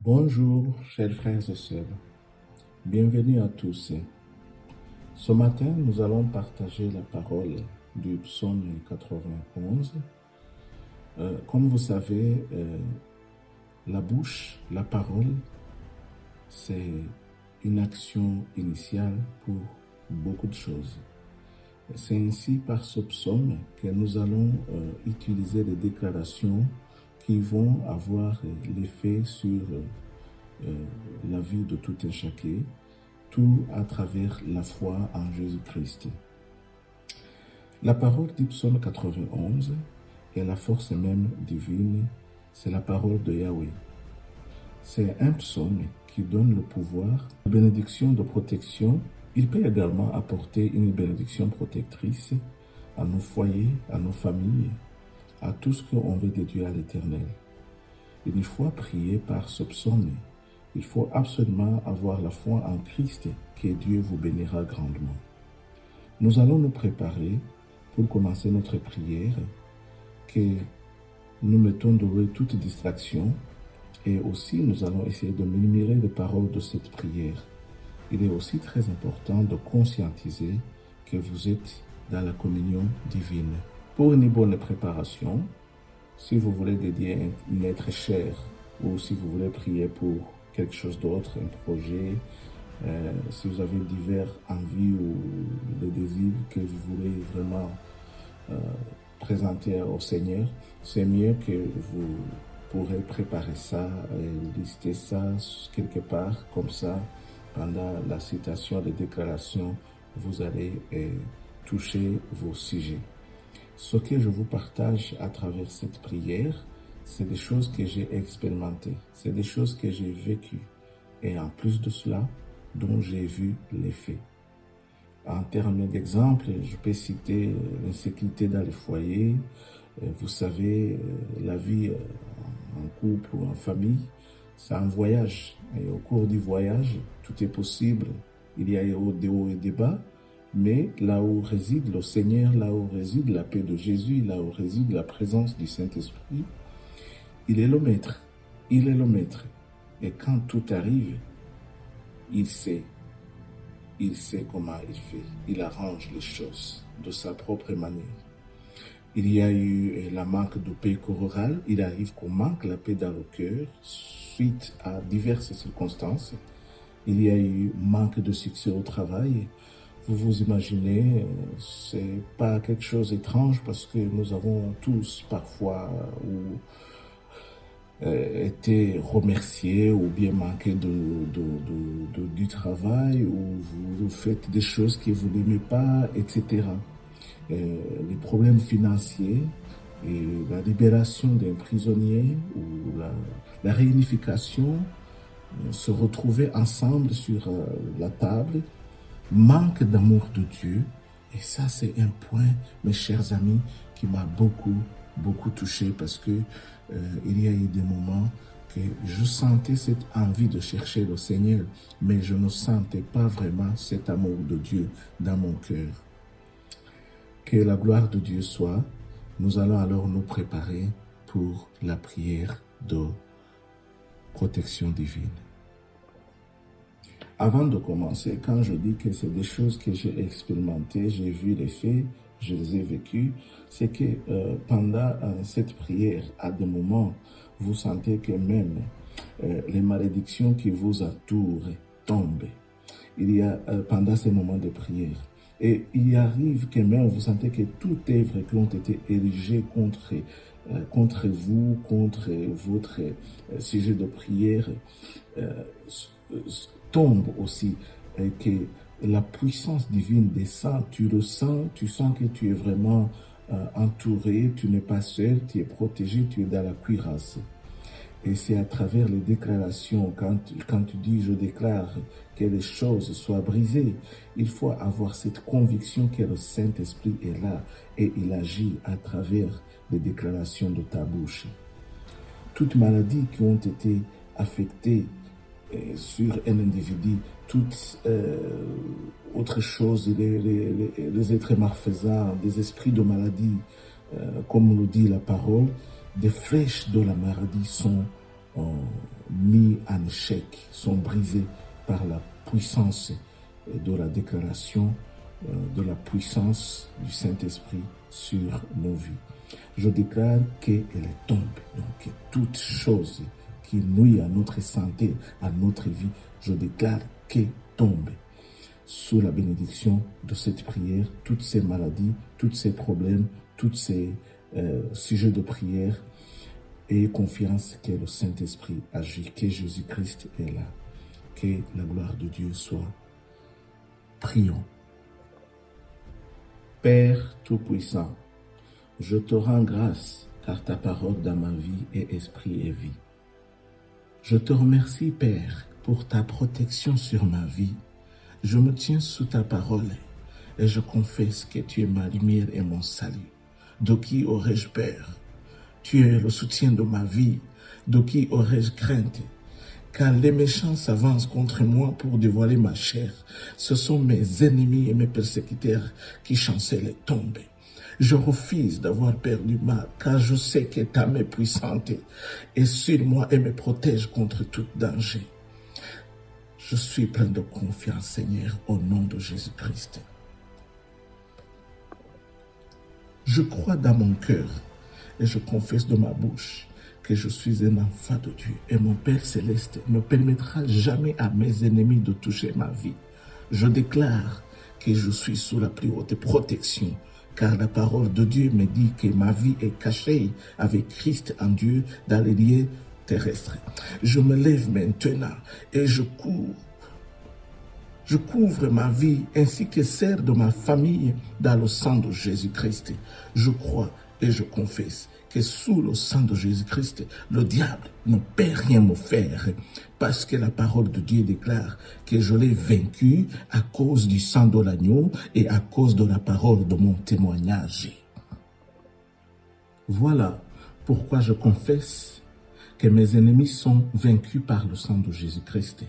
Bonjour, chers frères et sœurs. Bienvenue à tous. Ce matin, nous allons partager la parole du psaume 91. Comme vous savez, la bouche, la parole, c'est une action initiale pour beaucoup de choses. C'est ainsi par ce psaume que nous allons utiliser des déclarations qui vont avoir l'effet sur la vie de tout un chacun, tout à travers la foi en Jésus-Christ. La parole du psaume 91 est la force même divine, c'est la parole de Yahweh. C'est un psaume qui donne le pouvoir, la bénédiction de protection. Il peut également apporter une bénédiction protectrice à nos foyers, à nos familles, à tout ce qu'on veut de Dieu à l'Éternel. Une fois prié par ce psaume, il faut absolument avoir la foi en Christ, que Dieu vous bénira grandement. Nous allons nous préparer pour commencer notre prière, que nous mettons de l'eau toute distraction, et aussi nous allons essayer de murmurer les paroles de cette prière. Il est aussi très important de conscientiser que vous êtes dans la communion divine. Pour une bonne préparation, si vous voulez dédier un être cher, ou si vous voulez prier pour quelque chose d'autre, un projet, si vous avez divers envies ou des désirs que vous voulez vraiment présenter au Seigneur, c'est mieux que vous pourrez préparer ça et lister ça quelque part, comme ça, pendant la citation des déclarations, vous allez toucher vos sujets. Ce que je vous partage à travers cette prière, c'est des choses que j'ai expérimentées, c'est des choses que j'ai vécues. Et en plus de cela, dont j'ai vu l'effet. En termes d'exemple, je peux citer l'insécurité dans les foyers. Vous savez, la vie en couple ou en famille, c'est un voyage. Et au cours du voyage, tout est possible. Il y a des hauts et des bas. Mais là où réside le Seigneur, là où réside la paix de Jésus, là où réside la présence du Saint-Esprit, il est le maître. Il est le maître. Et quand tout arrive, il sait comment il fait. Il arrange les choses de sa propre manière. Il y a eu la manque de paix corporelle. Il arrive qu'on manque la paix dans le cœur suite à diverses circonstances. Il y a eu manque de succès au travail. Vous vous imaginez, c'est pas quelque chose d'étrange parce que nous avons tous parfois été remerciés ou bien manqué du travail, ou vous faites des choses que vous n'aimez pas, etc. Les problèmes financiers et la libération d'un prisonnier ou la réunification, se retrouver ensemble sur la table, manque d'amour de Dieu. Et ça, c'est un point, mes chers amis, qui m'a beaucoup touché, parce que il y a eu des moments que je sentais cette envie de chercher le Seigneur, mais je ne sentais pas vraiment cet amour de Dieu dans mon cœur. Que la gloire de Dieu soit. Nous allons alors nous préparer pour la prière de protection divine. Avant de commencer, quand je dis que c'est des choses que j'ai expérimentées, j'ai vu les faits, je les ai vécues, c'est que pendant cette prière, à des moments, vous sentez que même les malédictions qui vous entourent tombent. Il y a pendant ces moments de prière. Et il arrive que même vous sentez que toute œuvre qui ont été érigées contre vous, contre votre sujet de prière, tombe aussi, que la puissance divine descend, tu le sens, tu sens que tu es vraiment entouré, tu n'es pas seul, tu es protégé, tu es dans la cuirasse. Et c'est à travers les déclarations, quand tu dis « je déclare que les choses soient brisées », il faut avoir cette conviction que le Saint-Esprit est là et il agit à travers les déclarations de ta bouche. Toutes maladies qui ont été affectées sur un individu, toutes autres choses, les êtres malfaisants, des esprits de maladie, comme le dit la parole, des flèches de la maladie sont mis en échec, sont brisés par la puissance de la déclaration de la puissance du Saint-Esprit sur nos vies. Je déclare qu'elle tombe, donc que toute chose qui nuit à notre santé, à notre vie, je déclare qu'elle tombe. Sous la bénédiction de cette prière, toutes ces maladies, tous ces problèmes, tous ces sujets de prière, ayez confiance que le Saint-Esprit agit, que Jésus-Christ est là, que la gloire de Dieu soit. Prions. Père Tout-Puissant, je te rends grâce car ta parole dans ma vie est esprit et vie. Je te remercie, Père, pour ta protection sur ma vie. Je me tiens sous ta parole et je confesse que tu es ma lumière et mon salut. De qui aurais-je peur? Tu es le soutien de ma vie. De qui aurais-je crainte? Car les méchants s'avancent contre moi pour dévoiler ma chair. Ce sont mes ennemis et mes persécuteurs qui chancellent et tombent. Je refuse d'avoir peur du mal, car je sais que ta main puissante est sur moi et me protège contre tout danger. Je suis plein de confiance, Seigneur, au nom de Jésus-Christ. Je crois dans mon cœur et je confesse de ma bouche que je suis un enfant de Dieu et mon Père Céleste ne permettra jamais à mes ennemis de toucher ma vie. Je déclare que je suis sous la plus haute protection, car la parole de Dieu me dit que ma vie est cachée avec Christ en Dieu dans les lieux terrestres. Je me lève maintenant et je couvre ma vie ainsi que celle de ma famille dans le sang de Jésus-Christ. Je crois et je confesse que sous le sang de Jésus-Christ, le diable ne peut rien me faire parce que la parole de Dieu déclare que je l'ai vaincu à cause du sang de l'agneau et à cause de la parole de mon témoignage. Voilà pourquoi je confesse que mes ennemis sont vaincus par le sang de Jésus-Christ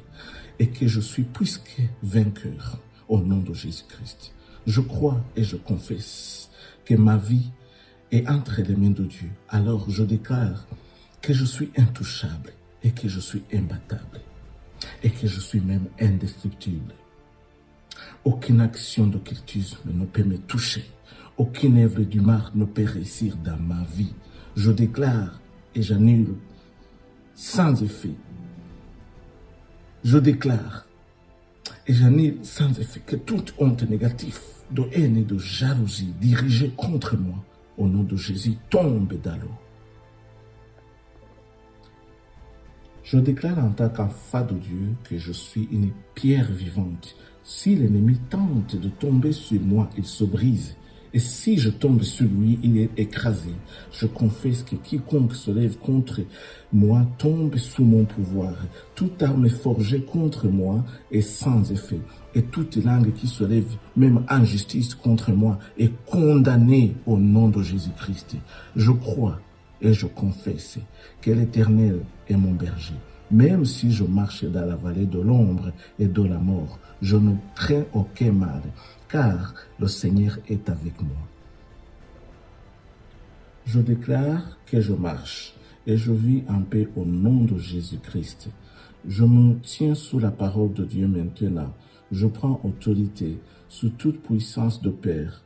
et que je suis plus que vainqueur au nom de Jésus-Christ. Je crois et je confesse que ma vie est entre les mains de Dieu. Alors je déclare que je suis intouchable et que je suis imbattable et que je suis même indestructible. Aucune action d'occultisme ne peut me toucher. Aucune œuvre du mal ne peut réussir dans ma vie. Je déclare et j'annule sans effet. Je déclare et j'annule sans effet que toute honte négative, de haine et de jalousie dirigée contre moi, au nom de Jésus, tombe dans l'eau. Je déclare en tant qu'enfant de Dieu que je suis une pierre vivante. Si l'ennemi tente de tomber sur moi, il se brise. Et si je tombe sur lui, il est écrasé. Je confesse que quiconque se lève contre moi tombe sous mon pouvoir. Toute arme forgée contre moi est sans effet. Et toute langue qui se lève, même en justice contre moi, est condamnée au nom de Jésus-Christ. Je crois et je confesse que l'Éternel est mon berger. Même si je marche dans la vallée de l'ombre et de la mort, je ne crains aucun mal, car le Seigneur est avec moi. Je déclare que je marche et je vis en paix au nom de Jésus-Christ. Je me tiens sous la parole de Dieu maintenant. Je prends autorité sous toute puissance de Père.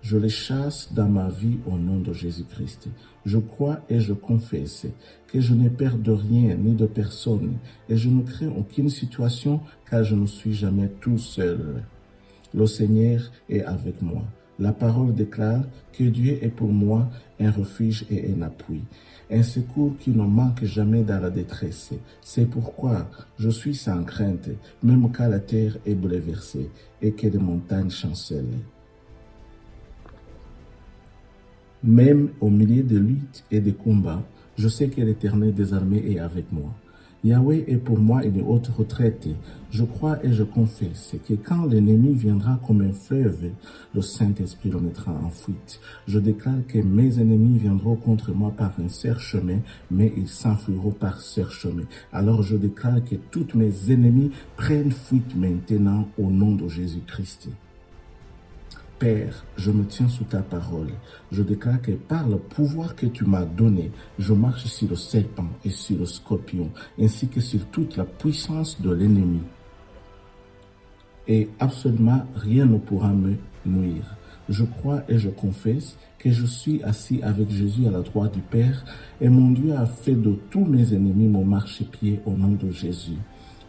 Je les chasse dans ma vie au nom de Jésus-Christ. Je crois et je confesse que je n'ai peur de rien ni de personne et je ne crains aucune situation car je ne suis jamais tout seul. Le Seigneur est avec moi. La parole déclare que Dieu est pour moi un refuge et un appui, un secours qui ne manque jamais dans la détresse. C'est pourquoi je suis sans crainte, même quand la terre est bouleversée et que les montagnes chancellent. Même au milieu de luttes et de combats, je sais que l'Éternel des armées est avec moi. Yahweh est pour moi une haute retraite. Je crois et je confesse que quand l'ennemi viendra comme un fleuve, le Saint-Esprit le mettra en fuite. Je déclare que mes ennemis viendront contre moi par un seul chemin, mais ils s'enfuiront par seul chemin. Alors je déclare que tous mes ennemis prennent fuite maintenant au nom de Jésus-Christ. Père, je me tiens sous ta parole. Je déclare que par le pouvoir que tu m'as donné, je marche sur le serpent et sur le scorpion, ainsi que sur toute la puissance de l'ennemi. Et absolument rien ne pourra me nuire. Je crois et je confesse que je suis assis avec Jésus à la droite du Père, et mon Dieu a fait de tous mes ennemis mon marchepied au nom de Jésus.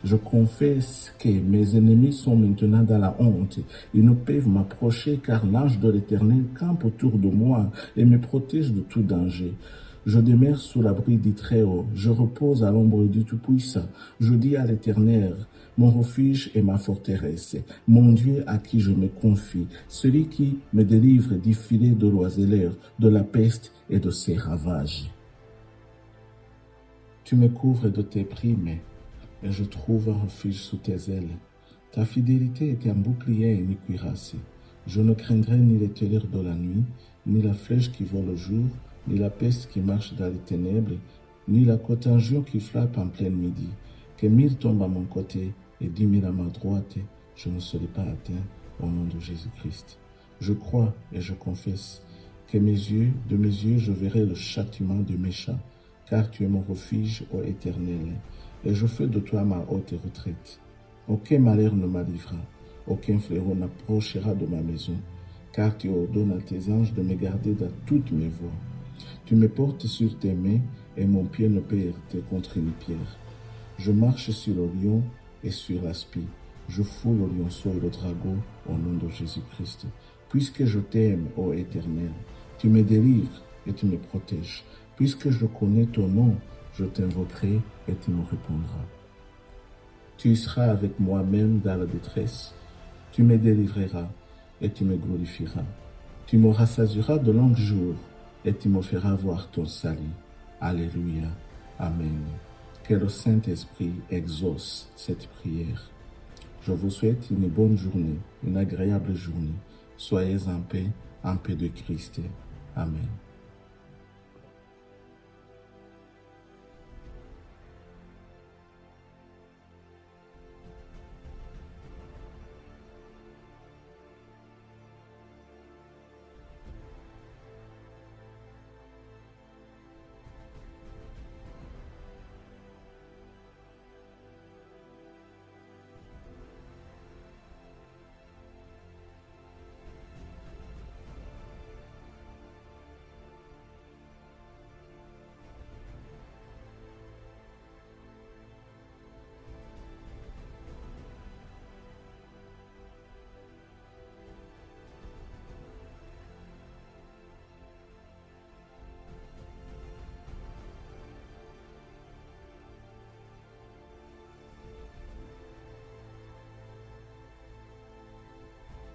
Je confesse que mes ennemis sont maintenant dans la honte. Ils ne peuvent m'approcher car l'ange de l'Éternel campe autour de moi et me protège de tout danger. Je demeure sous l'abri du Très-Haut. Je repose à l'ombre du Tout-Puissant. Je dis à l'Éternel, mon refuge et ma forteresse, mon Dieu à qui je me confie, celui qui me délivre du filet de l'oiseleur, de la peste et de ses ravages. Tu me couvres de tes primes, et je trouve un refuge sous tes ailes. Ta fidélité est un bouclier et une cuirasse. Je ne craindrai ni les terreurs de la nuit, ni la flèche qui vole le jour, ni la peste qui marche dans les ténèbres, ni la contagion qui frappe en plein midi. Que 1000 tombent à mon côté et 10 000 à ma droite, je ne serai pas atteint au nom de Jésus-Christ. Je crois et je confesse que de mes yeux, je verrai le châtiment du méchant, car tu es mon refuge, ô Éternel, et je fais de toi ma haute retraite. Aucun malheur ne m'arrivera, aucun fléau n'approchera de ma maison, car tu ordonnes à tes anges de me garder dans toutes mes voies. Tu me portes sur tes mains, et mon pied ne peut heurter contre une pierre. Je marche sur le lion et sur l'aspi. Je fous le lionceau et le dragon au nom de Jésus-Christ. Puisque je t'aime, ô Éternel, tu me délivres et tu me protèges. Puisque je connais ton nom, je t'invoquerai et tu me répondras. Tu seras avec moi même dans la détresse. Tu me délivreras et tu me glorifieras. Tu me rassasieras de longs jours et tu me feras voir ton salut. Alléluia. Amen. Que le Saint-Esprit exauce cette prière. Je vous souhaite une bonne journée, une agréable journée. Soyez en paix de Christ. Amen.